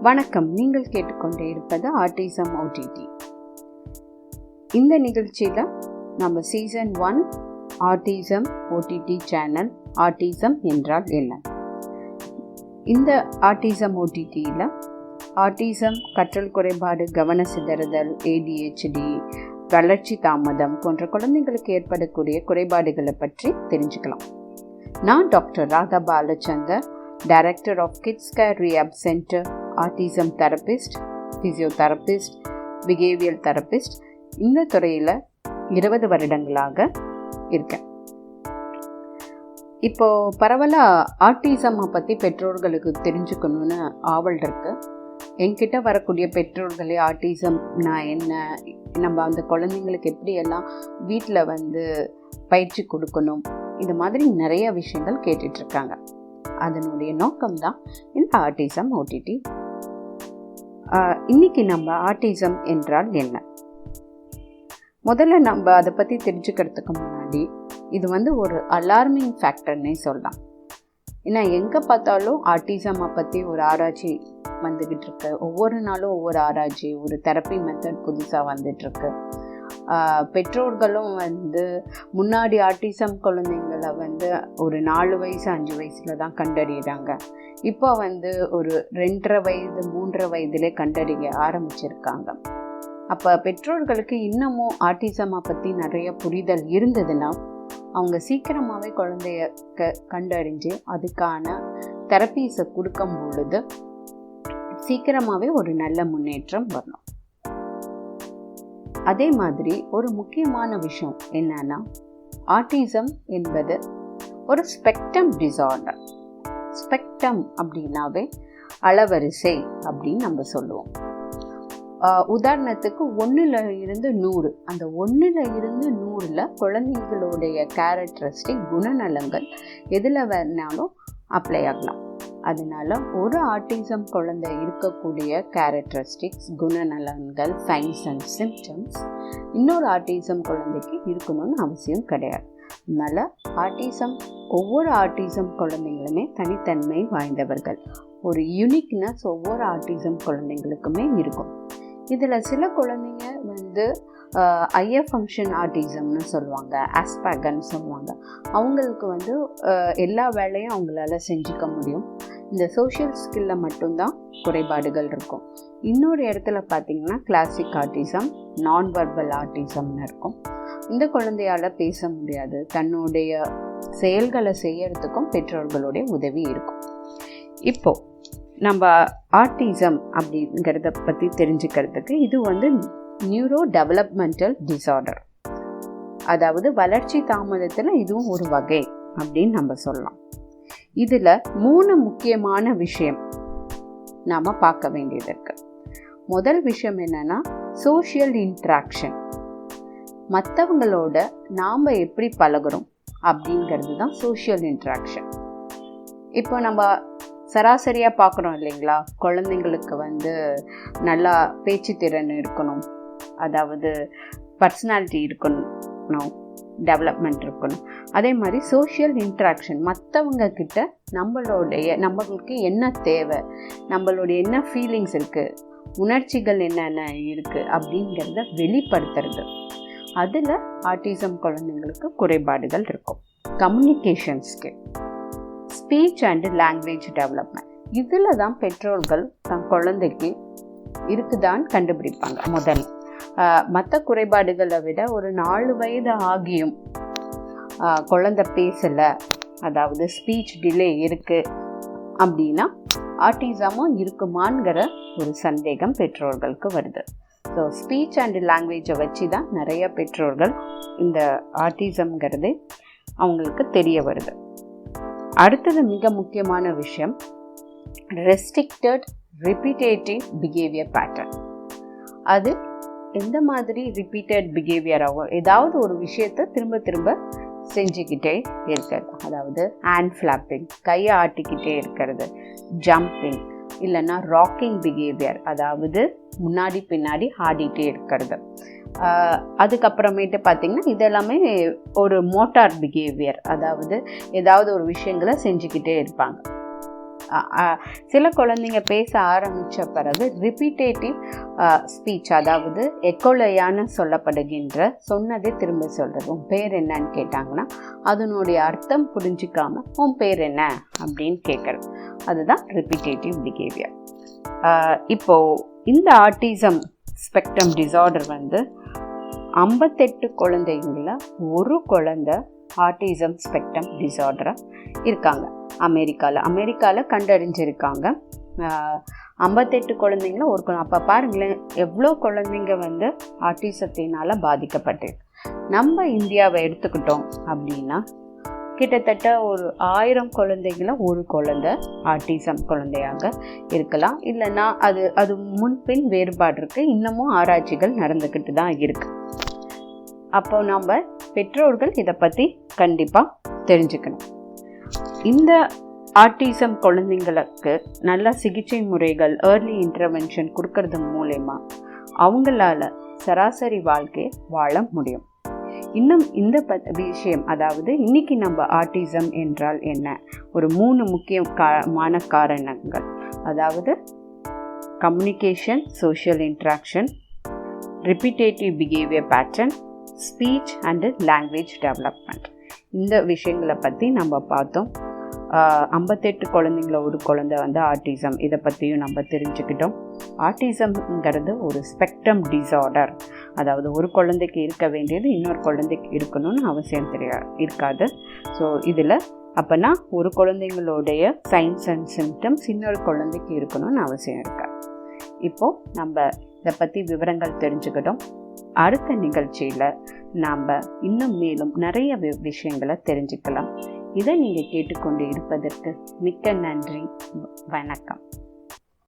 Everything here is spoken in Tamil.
வணக்கம். நீங்கள் கேட்டுக்கொண்டே இருப்பது ஆட்டிசம் ஓடிடி. இந்த நிகழ்ச்சியில் நம்ம season 1 autism OTT channel autism என்றால் என்ன, இந்த ஆட்டிசம் ஓடிடியில் ஆட்டிசம், கற்றல் குறைபாடு, கவன சிதறுதல், ADHD, வளர்ச்சி தாமதம் போன்ற குழந்தைங்களுக்கு ஏற்படக்கூடிய குறைபாடுகளை பற்றி தெரிஞ்சுக்கலாம். நான் doctor Radha Balachandar, director of kids care rehab centre, autism therapist, physiotherapist, behaviour therapist. இந்த துறையில் 20 வருடங்களாக இருக்கேன். இப்போது பரவலாக ஆட்டிசம்மை பற்றி பெற்றோர்களுக்கு தெரிஞ்சுக்கணுன்னு ஆவல் இருக்குது. என்கிட்ட வரக்கூடிய பெற்றோர்களே ஆட்டிசம்னா என்ன, நம்ம அந்த குழந்தைங்களுக்கு எப்படியெல்லாம் வீட்டில் பயிற்சி கொடுக்கணும், இந்த மாதிரி நிறைய விஷயங்கள் கேட்டுட்ருக்காங்க. அதனுடைய நோக்கம்தான் இந்த ஆட்டிசம் ஓடிடி. இன்னைக்கு நம்ம ஆட்டிசம் என்றால் என்ன, முதல்ல நம்ம அதை பற்றி தெரிஞ்சுக்கிறதுக்கு முன்னாடி இது ஒரு அலார்மிங் ஃபேக்டர்னே சொல்லலாம். ஏன்னா எங்கே பார்த்தாலும் ஆட்டிசம்மை பற்றி ஒரு ஆராய்ச்சி வந்துக்கிட்டு இருக்கு. ஒவ்வொரு நாளும் ஒவ்வொரு ஆராய்ச்சி, ஒரு தெரப்பி மெத்தட் புதுசாக வந்துட்டுருக்கு. பெற்றோர்களும் முன்னாடி ஆட்டிசம் குழந்தைங்களை ஒரு 4 வயசு 5 வயசில் தான் கண்டறிகிறாங்க. இப்போ ஒரு 2.5 வயது 3 வயதிலே கண்டறிய ஆரம்பிச்சிருக்காங்க. அப்போ பெற்றோர்களுக்கு இன்னமும் ஆட்டிசம்மை பற்றி நிறைய புரிதல் இருந்ததுன்னா அவங்க சீக்கிரமாகவே குழந்தைய கண்டறிஞ்சு அதுக்கான தெரப்பீஸை கொடுக்கும் பொழுது சீக்கிரமாகவே ஒரு நல்ல முன்னேற்றம் வரணும். அதே மாதிரி ஒரு முக்கியமான விஷயம் என்னன்னா, ஆட்டிசம் என்பது ஒரு ஸ்பெக்ட்ரம் டிசார்டர். ஸ்பெக்ட்ரம் அப்படின்னாவே அளவரிசை அப்படின்னு நம்ம சொல்லுவோம். உதாரணத்துக்கு 1ல் இருந்து 100, அந்த 1ல் இருந்து 100ல் குழந்தைங்களுடைய கேரக்டரிஸ்டிக் குணநலங்கள் எதில் வேணாலும் அப்ளை ஆகலாம். அதனால ஒரு ஆட்டிசம் குழந்தை இருக்கக்கூடிய கேரக்டரிஸ்டிக்ஸ், குணநலன்கள், சைன்ஸ் அண்ட் சிம்டம்ஸ் இன்னொரு ஆட்டிசம் குழந்தைக்கு இருக்கணும்னு அவசியம் கிடையாது. அதனால ஒவ்வொரு ஆட்டிசம் குழந்தைங்களுமே தனித்தன்மை வாய்ந்தவர்கள். ஒரு யூனிக்னஸ் ஒவ்வொரு ஆட்டிசம் குழந்தைங்களுக்குமே இருக்கும். இதில் சில குழந்தைங்க ஐஎஃப் ஃபங்க்ஷன் ஆட்டிசம்னு சொல்லுவாங்க, ஆஸ்பர்கர்னு சொல்லுவாங்க. அவங்களுக்கு எல்லா வேலையும் அவங்களால செஞ்சுக்க முடியும். இந்த சோஷியல் ஸ்கில்லில் மட்டும்தான் குறைபாடுகள் இருக்கும். இன்னொரு இடத்துல பார்த்திங்கன்னா கிளாசிக் ஆட்டிசம், நான் வர்பல் ஆட்டிசம்னு இருக்கும். இந்த குழந்தையால் பேச முடியாது, தன்னுடைய செயல்களை செய்யறதுக்கும் பெற்றோர்களுடைய உதவி இருக்கும். இப்போது நம்ம ஆட்டிசம் அப்படிங்கிறத பற்றி தெரிஞ்சுக்கிறதுக்கு இது நியூரோ டெவலப்மெண்டல் டிசார்டர், அதாவது வளர்ச்சி தாமதத்தில் இதுவும் ஒரு வகை அப்படின்னு நம்ம சொல்லலாம். இதில் 3 முக்கியமான விஷயம் நாம் பார்க்க வேண்டியது இருக்கு. முதல் விஷயம் என்னன்னா, சோஷியல் இன்ட்ராக்ஷன். மற்றவங்களோட நாம் எப்படி பழகுறோம் அப்படிங்கிறது தான் சோஷியல் இன்ட்ராக்ஷன். இப்போ நம்ம சராசரியாக பார்க்குறோம் இல்லைங்களா, குழந்தைங்களுக்கு நல்லா பேச்சு திறன் இருக்கணும், அதாவது பர்சனாலிட்டி இருக்கணும், டெவலப்மெண்ட் இருக்கணும். அதே மாதிரி சோஷியல் இன்ட்ராக்ஷன், மற்றவங்க கிட்ட நம்மளுக்கு என்ன தேவை, நம்மளுடைய என்ன ஃபீலிங்ஸ் இருக்குது, உணர்ச்சிகள் என்னென்ன இருக்குது அப்படிங்கிறத வெளிப்படுத்துறது. அதில் ஆட்டிசம் குழந்தைங்களுக்கு குறைபாடுகள் இருக்கும். கம்யூனிகேஷன்ஸ்க்கு, ஸ்பீச் அண்ட் லாங்குவேஜ் டெவலப்மெண்ட், இதில் தான் பெற்றோர்கள் தன் குழந்தைக்கு இருக்குதான்னு கண்டுபிடிப்பாங்க. முதல்ல மற்ற குறைபாடுகளை விட ஒரு 4 வயது ஆகியும் குழந்தை பேசலை, அதாவது ஸ்பீச் டிலே இருக்குது அப்படின்னா ஆட்டிசமும் இருக்குமாங்கிற ஒரு சந்தேகம் பெற்றோர்களுக்கு வருது. ஸோ ஸ்பீச் அண்ட் லாங்குவேஜை வச்சு தான் நிறைய பெற்றோர்கள் இந்த ஆட்டிசம்ங்கிறது அவங்களுக்கு தெரிய வருது. அடுத்தது மிக முக்கியமான விஷயம், ரெஸ்ட்ரிக்டட் ரிப்பீட்டேட்டிவ் பிஹேவியர் பேட்டர்ன். அது எந்த மாதிரி ரிப்பீட்டட் பிஹேவியராகவோ ஏதாவது ஒரு விஷயத்தை திரும்ப திரும்ப செஞ்சுக்கிட்டே இருக்கிறது. அதாவது ஹேண்ட் ஃப்ளாப்பிங், கையை ஆட்டிக்கிட்டே இருக்கிறது, ஜம்பிங், இல்லைன்னா ராக்கிங் பிஹேவியர், அதாவது முன்னாடி பின்னாடி ஆடிட்டே இருக்கிறது. அதுக்கப்புறமேட்டு பார்த்திங்கன்னா இதெல்லாமே ஒரு மோட்டார் பிஹேவியர், அதாவது ஏதாவது ஒரு விஷயங்களை செஞ்சுக்கிட்டே இருப்பாங்க. சில குழந்தைங்க பேச ஆரம்பித்த பிறகு ரிப்பீட்டேட்டிவ் ஸ்பீச், அதாவது எக்கோலையான்னு சொல்லப்படுகின்ற சொன்னதே திரும்ப சொல்கிறது. உன் பேர் என்னன்னு கேட்டாங்கன்னா அதனுடைய அர்த்தம் புரிஞ்சிக்காம உன் பேர் என்ன அப்படின்னு கேட்குறது, அதுதான் ரிப்பீட்டேட்டிவ் பிஹேவியர். இப்போது இந்த ஆட்டிசம் ஸ்பெக்ட்ரம் டிஸார்டர் 58 குழந்தைங்கள ஒரு குழந்தை ஆட்டிசம் ஸ்பெக்ட்ரம் டிஸார்டராக இருக்காங்க அமெரிக்காவில் கண்டறிஞ்சிருக்காங்க. 58 குழந்தைங்கள ஒரு அப்போ பாருங்களேன் எவ்வளோ குழந்தைங்க ஆட்டிசத்தினால் பாதிக்கப்பட்டிருக்கு. நம்ம இந்தியாவை எடுத்துக்கிட்டோம் அப்படின்னா கிட்டத்தட்ட ஒரு 1000 குழந்தைங்கள ஒரு குழந்தை ஆட்டிசம் குழந்தையாக இருக்கலாம். இல்லைன்னா அது முன்பின் வேறுபாடு இருக்குது. இன்னமும் ஆராய்ச்சிகள் நடந்துக்கிட்டு தான் இருக்குது. அப்போ நம்ம பெற்றோர்கள் இதை பற்றி கண்டிப்பாக தெரிஞ்சுக்கணும். இந்த ஆட்டிசம் குழந்தைங்களுக்கு நல்ல சிகிச்சை முறைகள், ஏர்லி இன்டர்வென்ஷன் கொடுக்கறது மூலமா அவங்களால சராசரி வாழ்க்கையை வாழ முடியும். இன்னும் இந்த விஷயம், அதாவது இன்னைக்கு நம்ம ஆட்டிசம் என்றால் என்ன, ஒரு 3 முக்கியமான காரணங்கள், அதாவது communication, social interaction, repetitive behaviour pattern, speech and language development, இந்த விஷயங்களை பற்றி நம்ம பார்த்தோம். 58 குழந்தைங்கள ஒரு குழந்தை ஆட்டிசம், இதை பற்றியும் நம்ம தெரிஞ்சுக்கிட்டோம். ஆட்டிசம்ங்கிறது ஒரு ஸ்பெக்ட்ரம் டிஸார்டர், அதாவது ஒரு குழந்தைக்கு இருக்க வேண்டியது இன்னொரு குழந்தைக்கு இருக்கணும்னு அவசியம் இருக்காது. ஸோ இதில் அப்போனா ஒரு குழந்தைங்களுடைய சைன்ஸ் அண்ட் சிம்டம்ஸ் இன்னொரு குழந்தைக்கு இருக்கணும்னு அவசியம் இருக்காது. இப்போது நம்ம இதை பற்றி விவரங்கள் தெரிஞ்சுக்கிட்டோம். அடுத்த நிகழ்ச்சியில் நாம் இன்னும் மேலும் நிறைய விஷயங்களை தெரிஞ்சுக்கலாம். இதை நீங்கள் கேட்டுக்கொண்டு இருப்பதற்கு மிக்க நன்றி. வணக்கம்.